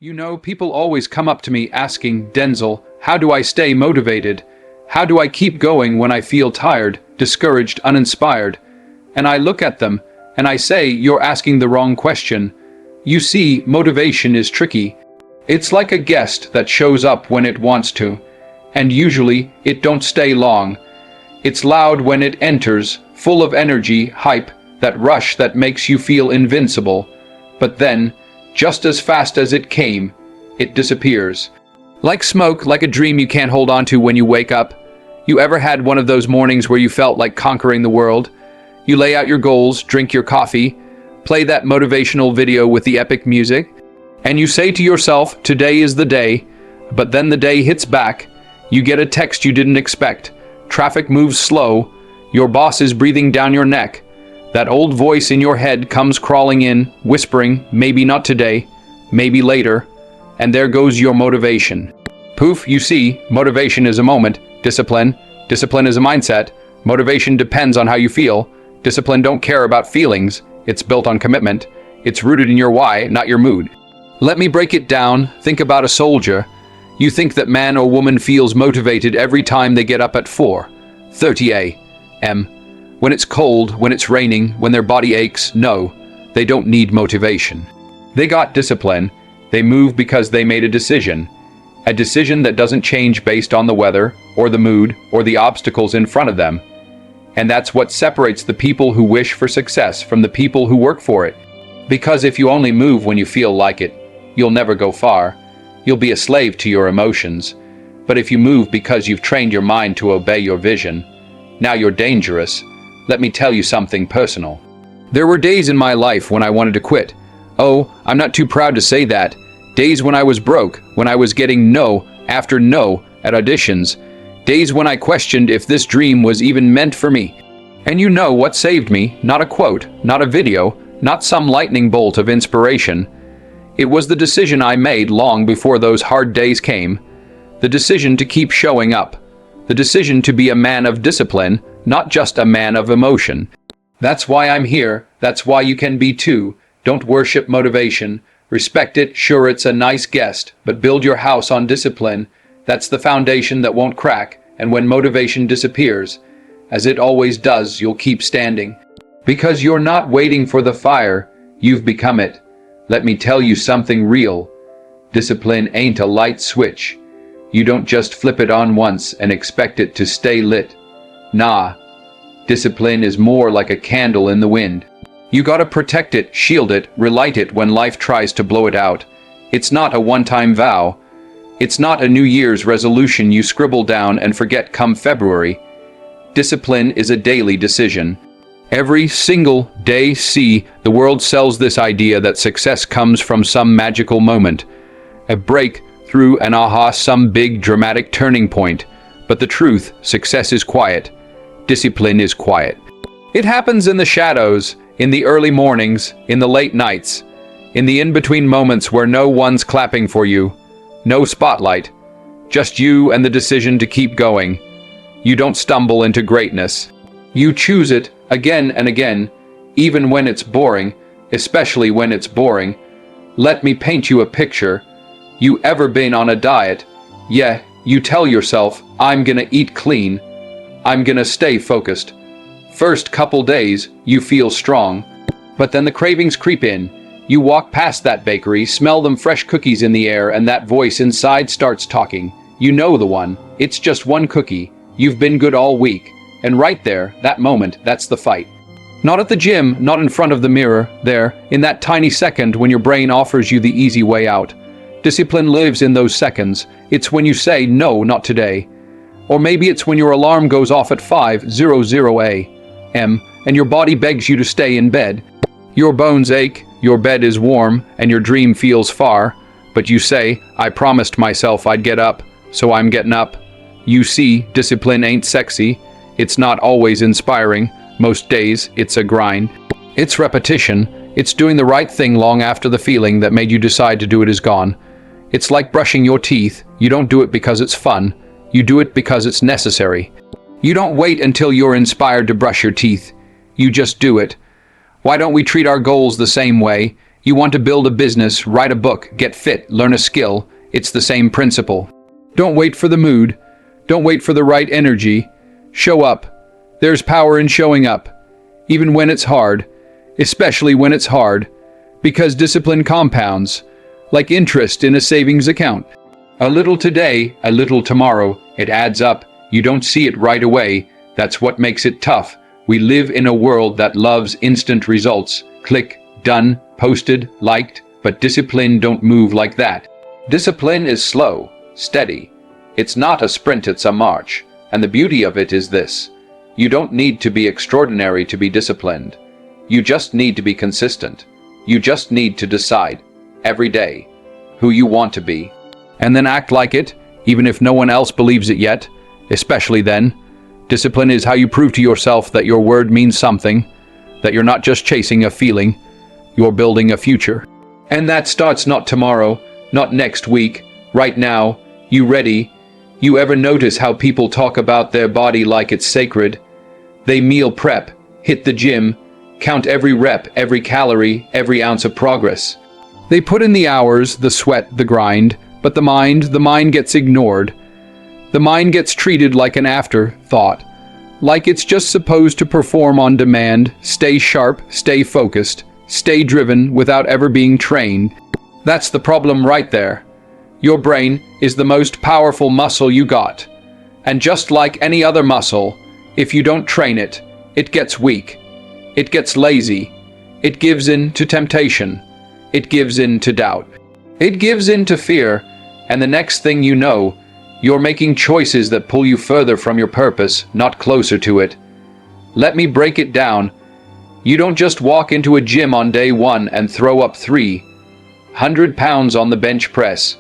You know, people always come up to me asking, Denzel, how do I stay motivated? How do I keep going when I feel tired, discouraged, uninspired? And I look at them, and I say, you're asking the wrong question. You see, motivation is tricky. It's like a guest that shows up when it wants to, and usually it don't stay long. It's loud when it enters, full of energy, hype, that rush that makes you feel invincible. But then, just as fast as it came, it disappears. Like smoke, like a dream you can't hold on to when you wake up. You ever had one of those mornings where you felt like conquering the world? You lay out your goals, drink your coffee, play that motivational video with the epic music, and you say to yourself, today is the day, but then the day hits back. You get a text you didn't expect. Traffic moves slow. Your boss is breathing down your neck. That old voice in your head comes crawling in, whispering, maybe not today, maybe later, and there goes your motivation. Poof, you see, motivation is a moment. Discipline is a mindset. Motivation depends on how you feel. Discipline don't care about feelings. It's built on commitment. It's rooted in your why, not your mood. Let me break it down. Think about a soldier. You think that man or woman feels motivated every time they get up at 4:30 a.m. When it's cold, when it's raining, when their body aches. No, they don't need motivation. They got discipline. They move because they made a decision. A decision that doesn't change based on the weather, or the mood, or the obstacles in front of them. And that's what separates the people who wish for success from the people who work for it. Because if you only move when you feel like it, you'll never go far. You'll be a slave to your emotions. But if you move because you've trained your mind to obey your vision, now you're dangerous. Let me tell you something personal. There were days in my life when I wanted to quit. Oh, I'm not too proud to say that. Days when I was broke, when I was getting no after no at auditions. Days when I questioned if this dream was even meant for me. And you know what saved me? Not a quote, not a video, not some lightning bolt of inspiration. It was the decision I made long before those hard days came. The decision to keep showing up. The decision to be a man of discipline, not just a man of emotion. That's why I'm here. That's why you can be too. Don't worship motivation. Respect it. Sure, it's a nice guest, but build your house on discipline. That's the foundation that won't crack. And when motivation disappears, as it always does, you'll keep standing. Because you're not waiting for the fire. You've become it. Let me tell you something real. Discipline ain't a light switch. You don't just flip it on once and expect it to stay lit. Nah. Discipline is more like a candle in the wind. You gotta protect it, shield it, relight it when life tries to blow it out. It's not a one-time vow. It's not a New Year's resolution you scribble down and forget come February. Discipline is a daily decision. Every single day. See, the world sells this idea that success comes from some magical moment. A breakthrough, an aha, some big dramatic turning point. But the truth, success is quiet. Discipline is quiet. It happens in the shadows, in the early mornings, in the late nights, in the in-between moments where no one's clapping for you. No spotlight. Just you and the decision to keep going. You don't stumble into greatness. You choose it again and again, even when it's boring, especially when it's boring. Let me paint you a picture. You ever been on a diet? Yeah, you tell yourself, I'm gonna eat clean. I'm gonna stay focused. First couple days, you feel strong. But then the cravings creep in. You walk past that bakery, smell them fresh cookies in the air, and that voice inside starts talking. You know the one. It's just one cookie. You've been good all week. And right there, that moment, that's the fight. Not at the gym, not in front of the mirror, there, in that tiny second when your brain offers you the easy way out. Discipline lives in those seconds. It's when you say, no, not today. Or maybe it's when your alarm goes off at 5:00 a.m. and your body begs you to stay in bed. Your bones ache, your bed is warm, and your dream feels far. But you say, I promised myself I'd get up, so I'm getting up. You see, discipline ain't sexy. It's not always inspiring. Most days, it's a grind. It's repetition. It's doing the right thing long after the feeling that made you decide to do it is gone. It's like brushing your teeth. You don't do it because it's fun. You do it because it's necessary. You don't wait until you're inspired to brush your teeth. You just do it. Why don't we treat our goals the same way? You want to build a business, write a book, get fit, learn a skill. It's the same principle. Don't wait for the mood. Don't wait for the right energy. Show up. There's power in showing up. Even when it's hard. Especially when it's hard. Because discipline compounds. Like interest in a savings account. A little today, a little tomorrow. It adds up. You don't see it right away. That's what makes it tough. We live in a world that loves instant results. Click, done, posted, liked. But discipline don't move like that. Discipline is slow, steady. It's not a sprint, it's a march. And the beauty of it is this. You don't need to be extraordinary to be disciplined. You just need to be consistent. You just need to decide, every day, who you want to be. And then act like it, even if no one else believes it yet, especially then. Discipline is how you prove to yourself that your word means something, that you're not just chasing a feeling, you're building a future. And that starts not tomorrow, not next week, right now. You ready? You ever notice how people talk about their body like it's sacred? They meal prep, hit the gym, count every rep, every calorie, every ounce of progress. They put in the hours, the sweat, the grind, but the mind gets ignored. The mind gets treated like an afterthought, like it's just supposed to perform on demand, stay sharp, stay focused, stay driven without ever being trained. That's the problem right there. Your brain is the most powerful muscle you got. And just like any other muscle, if you don't train it, it gets weak. It gets lazy. It gives in to temptation. It gives in to doubt. It gives in to fear. And the next thing you know, you're making choices that pull you further from your purpose, not closer to it. Let me break it down. You don't just walk into a gym on day one and throw up 300 pounds on the bench press.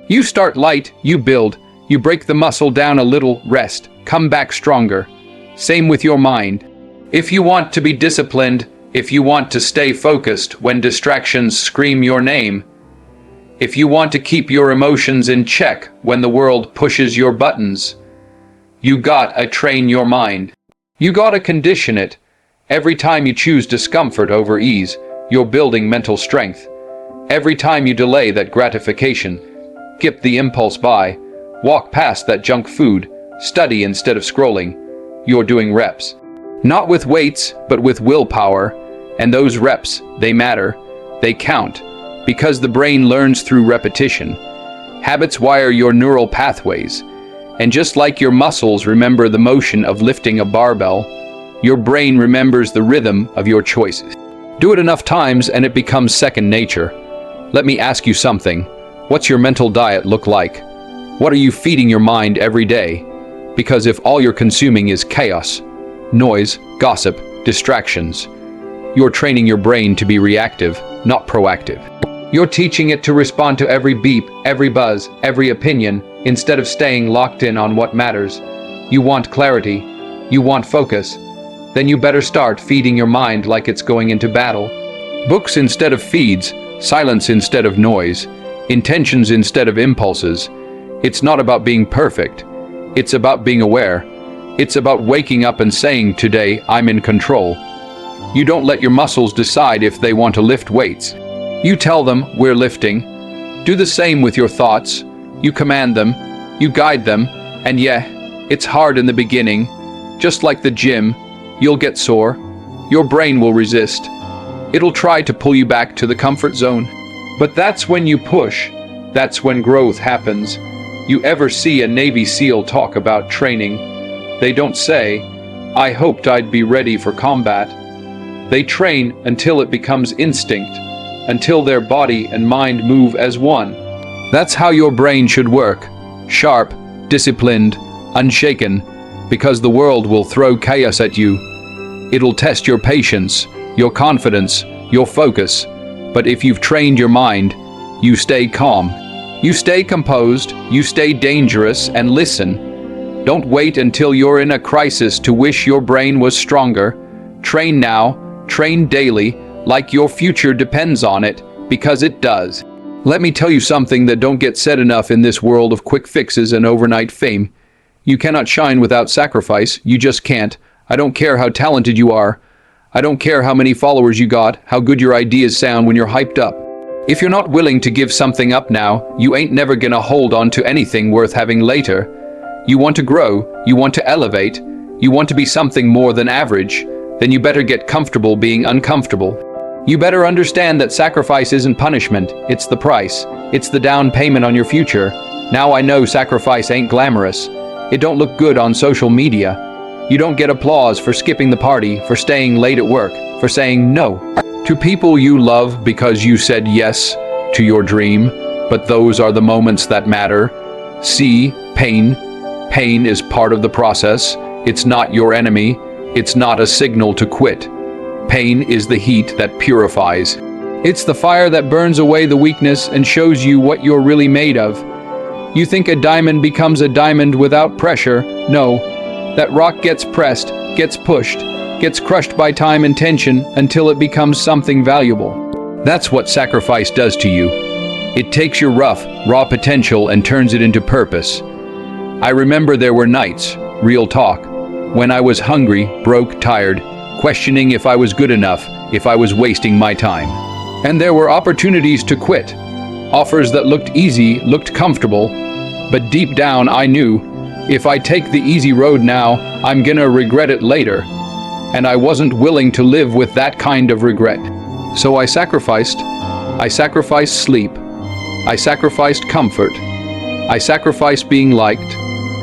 You start light, you build, you break the muscle down a little, rest, come back stronger. Same with your mind. If you want to be disciplined, if you want to stay focused when distractions scream your name, if you want to keep your emotions in check when the world pushes your buttons, you gotta train your mind. You gotta condition it. Every time you choose discomfort over ease, you're building mental strength. Every time you delay that gratification, skip the impulse buy, walk past that junk food, study instead of scrolling, you're doing reps. Not with weights, but with willpower. And those reps, they matter. They count. Because the brain learns through repetition. Habits wire your neural pathways. And just like your muscles remember the motion of lifting a barbell, your brain remembers the rhythm of your choices. Do it enough times and it becomes second nature. Let me ask you something. What's your mental diet look like? What are you feeding your mind every day? Because if all you're consuming is chaos, noise, gossip, distractions, you're training your brain to be reactive, not proactive. You're teaching it to respond to every beep, every buzz, every opinion, instead of staying locked in on what matters. You want clarity. You want focus. Then you better start feeding your mind like it's going into battle. Books instead of feeds, silence instead of noise, intentions instead of impulses. It's not about being perfect. It's about being aware. It's about waking up and saying, today, I'm in control. You don't let your muscles decide if they want to lift weights. You tell them, we're lifting. Do the same with your thoughts. You command them. You guide them. And yeah, it's hard in the beginning. Just like the gym, you'll get sore. Your brain will resist. It'll try to pull you back to the comfort zone. But that's when you push. That's when growth happens. You ever see a Navy SEAL talk about training? They don't say, I hoped I'd be ready for combat. They train until it becomes instinct, until their body and mind move as one. That's how your brain should work. Sharp, disciplined, unshaken, because the world will throw chaos at you. It'll test your patience, your confidence, your focus. But if you've trained your mind, you stay calm. You stay composed, you stay dangerous, and listen. Don't wait until you're in a crisis to wish your brain was stronger. Train now, train daily, like your future depends on it, because it does. Let me tell you something that don't get said enough in this world of quick fixes and overnight fame. You cannot shine without sacrifice, you just can't. I don't care how talented you are. I don't care how many followers you got, how good your ideas sound when you're hyped up. If you're not willing to give something up now, you ain't never gonna hold on to anything worth having later. You want to grow, you want to elevate, you want to be something more than average, then you better get comfortable being uncomfortable. You better understand that sacrifice isn't punishment, it's the price. It's the down payment on your future. Now I know sacrifice ain't glamorous. It don't look good on social media. You don't get applause for skipping the party, for staying late at work, for saying no to people you love because you said yes to your dream. But those are the moments that matter. See, pain. Pain is part of the process. It's not your enemy. It's not a signal to quit. Pain is the heat that purifies. It's the fire that burns away the weakness and shows you what you're really made of. You think a diamond becomes a diamond without pressure? No. That rock gets pressed, gets pushed, gets crushed by time and tension until it becomes something valuable. That's what sacrifice does to you. It takes your rough, raw potential and turns it into purpose. I remember there were nights, real talk, when I was hungry, broke, tired, questioning if I was good enough, if I was wasting my time. And there were opportunities to quit. Offers that looked easy, looked comfortable, but deep down I knew, if I take the easy road now, I'm gonna regret it later. And I wasn't willing to live with that kind of regret. So I sacrificed. I sacrificed sleep. I sacrificed comfort. I sacrificed being liked.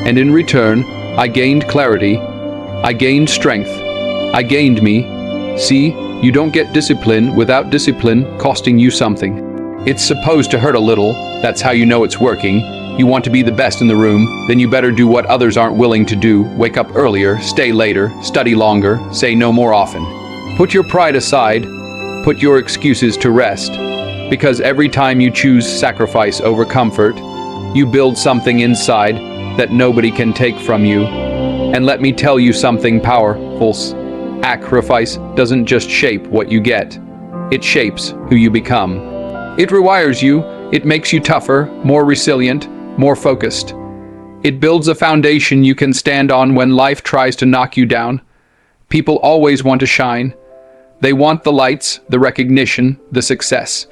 And in return, I gained clarity. I gained strength. I gained me. See, you don't get discipline without discipline costing you something. It's supposed to hurt a little, that's how you know it's working. You want to be the best in the room, then you better do what others aren't willing to do. Wake up earlier, stay later, study longer, say no more often. Put your pride aside, put your excuses to rest. Because every time you choose sacrifice over comfort, you build something inside that nobody can take from you. And let me tell you something powerful. Sacrifice doesn't just shape what you get, it shapes who you become. It rewires you, it makes you tougher, more resilient, more focused. It builds a foundation you can stand on when life tries to knock you down. People always want to shine. They want the lights, the recognition, the success.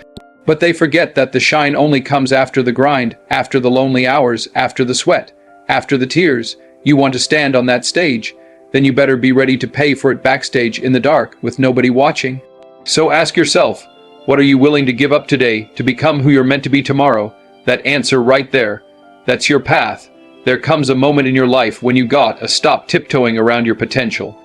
But they forget that the shine only comes after the grind, after the lonely hours, after the sweat, after the tears. You want to stand on that stage, then you better be ready to pay for it backstage in the dark with nobody watching. So ask yourself, what are you willing to give up today to become who you're meant to be tomorrow? That answer right there, that's your path. There comes a moment in your life when you got to stop tiptoeing around your potential.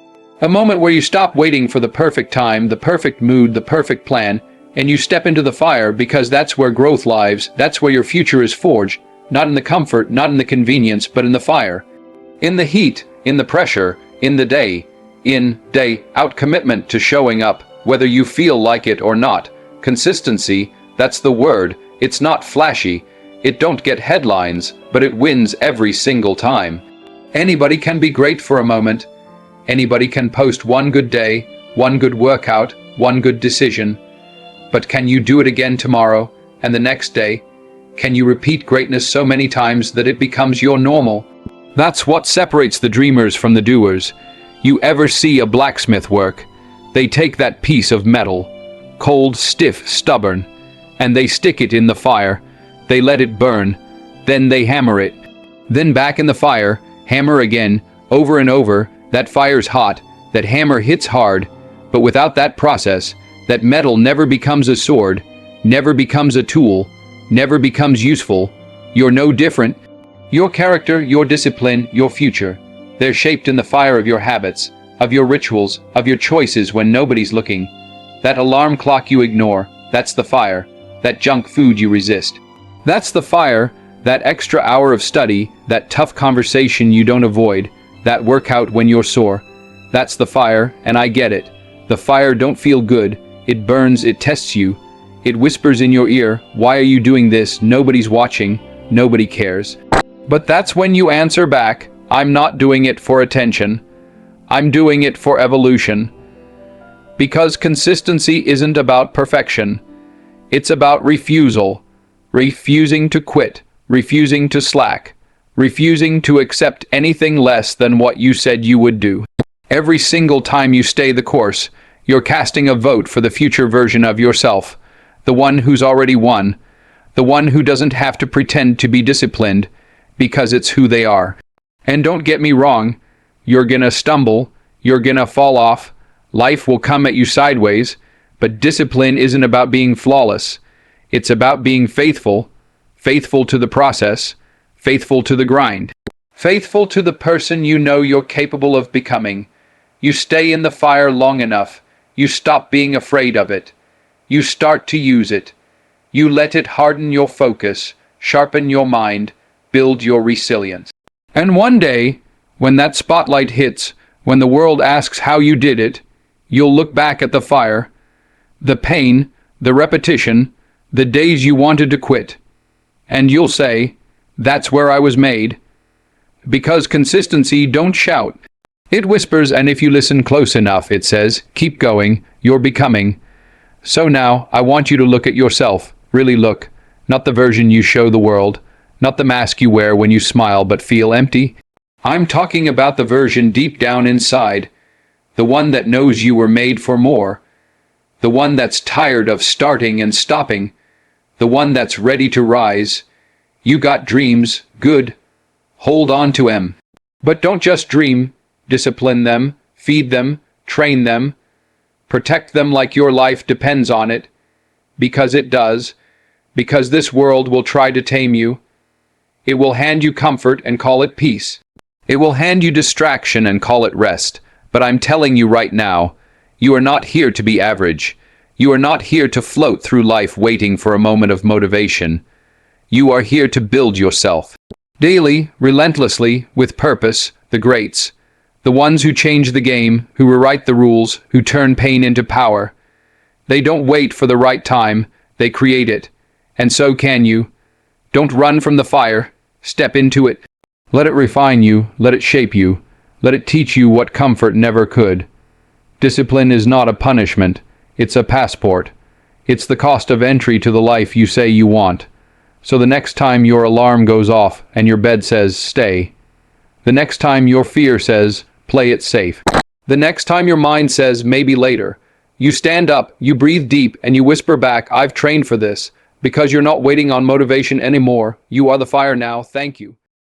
A moment where you stop waiting for the perfect time, the perfect mood, the perfect plan, and you step into the fire because that's where growth lives, that's where your future is forged, not in the comfort, not in the convenience, but in the fire. In the heat, in the pressure, in the day out commitment to showing up, whether you feel like it or not. Consistency, that's the word. It's not flashy. It don't get headlines, but it wins every single time. Anybody can be great for a moment. Anybody can post one good day, one good workout, one good decision. But can you do it again tomorrow and the next day? Can you repeat greatness so many times that it becomes your normal? That's what separates the dreamers from the doers. You ever see a blacksmith work? They take that piece of metal, cold, stiff, stubborn, and they stick it in the fire. They let it burn. Then they hammer it. Then back in the fire, hammer again, over and over. That fire's hot, that hammer hits hard, but without that process, that metal never becomes a sword, never becomes a tool, never becomes useful. You're no different. Your character, your discipline, your future, they're shaped in the fire of your habits, of your rituals, of your choices when nobody's looking. That alarm clock you ignore, that's the fire. That junk food you resist. That's the fire, that extra hour of study, that tough conversation you don't avoid, that workout when you're sore. That's the fire, and I get it. The fire don't feel good. It burns, it tests you. It whispers in your ear, why are you doing this? Nobody's watching. Nobody cares. But that's when you answer back, I'm not doing it for attention. I'm doing it for evolution. Because consistency isn't about perfection. It's about refusal. Refusing to quit. Refusing to slack. Refusing to accept anything less than what you said you would do. Every single time you stay the course, You're casting a vote for the future version of yourself, the one who's already won, the one who doesn't have to pretend to be disciplined because it's who they are. And don't get me wrong, you're gonna stumble, you're gonna fall off, life will come at you sideways, but discipline isn't about being flawless. It's about being faithful, faithful to the process, faithful to the grind, faithful to the person you know you're capable of becoming. You stay in the fire long enough, you stop being afraid of it. You start to use it. You let it harden your focus, sharpen your mind, build your resilience. And one day, when that spotlight hits, when the world asks how you did it, you'll look back at the fire, the pain, the repetition, the days you wanted to quit, and you'll say, "That's where I was made." Because consistency don't shout. It whispers, and if you listen close enough, it says, "Keep going, you're becoming." So now, I want you to look at yourself. Really look. Not the version you show the world. Not the mask you wear when you smile but feel empty. I'm talking about the version deep down inside. The one that knows you were made for more. The one that's tired of starting and stopping. The one that's ready to rise. You got dreams, good. Hold on to them. But don't just dream. Discipline them, feed them, train them. Protect them like your life depends on it. Because it does. Because this world will try to tame you. It will hand you comfort and call it peace. It will hand you distraction and call it rest. But I'm telling you right now, you are not here to be average. You are not here to float through life waiting for a moment of motivation. You are here to build yourself. Daily, relentlessly, with purpose, the greats. The ones who change the game, who rewrite the rules, who turn pain into power. They don't wait for the right time, they create it. And so can you. Don't run from the fire, step into it. Let it refine you, let it shape you, let it teach you what comfort never could. Discipline is not a punishment, it's a passport. It's the cost of entry to the life you say you want. So the next time your alarm goes off and your bed says, stay. The next time your fear says, play it safe. The next time your mind says, maybe later. You stand up, you breathe deep, and you whisper back, I've trained for this. Because you're not waiting on motivation anymore. You are the fire now. Thank you.